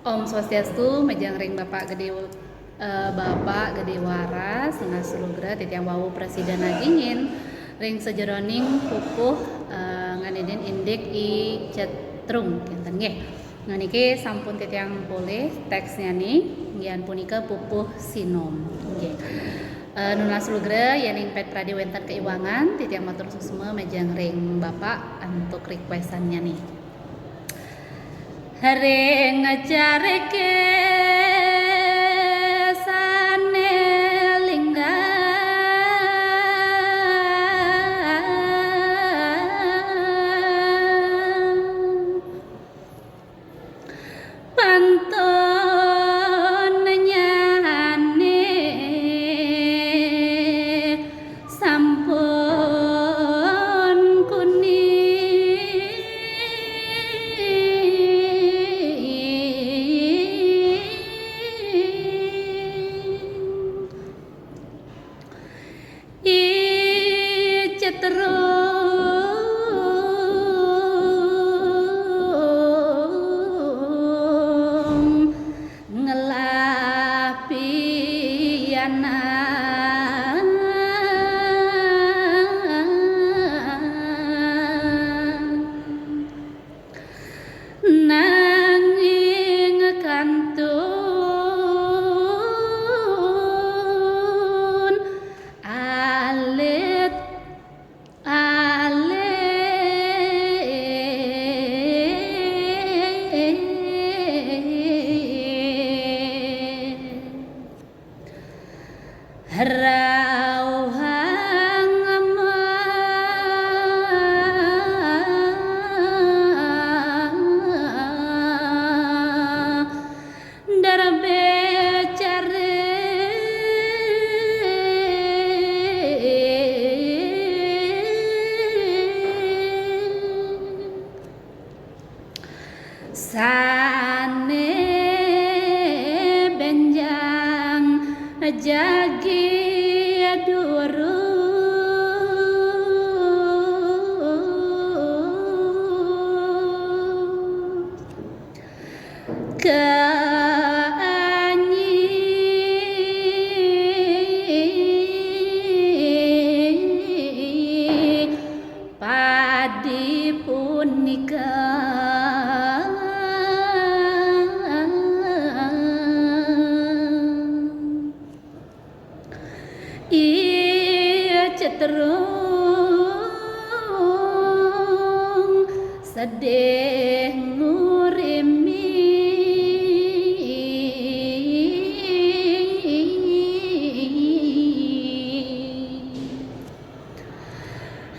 Om Swastiastu, Mejang Ring Bapak Gede Waras, Ngasulugra Titiang Wawu Presiden Nagingin, Ring Sejeroning Pupuh Nganidin Indik I Cetrung kinten nggih. Nganiki sampun titiang pulih teksnya nih, ngian punika pupuh sinom nggih. Nun Ngasulugra yaning pet pradi wentan keiwangan titiang matur susma Mejang Ring Bapak untuk requestannya nih. Haring ngajareke sane linggang pantun nyane sampun I cetrung ngelapiana nanging kantun alit rauhang darbe care sane benjang jagi duru keanyi padi punika I cetrung sedih ngurimi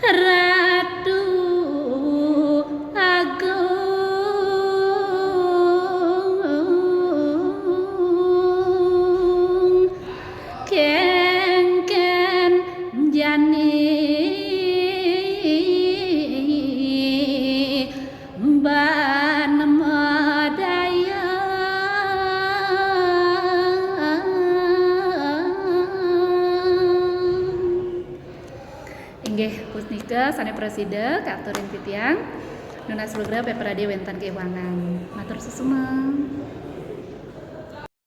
Ratu Agung kengken jani ban madaya inggih punika sane preside katurin titiang Nun Ngasulugra Pepradi wentan keiwangan matur susuma.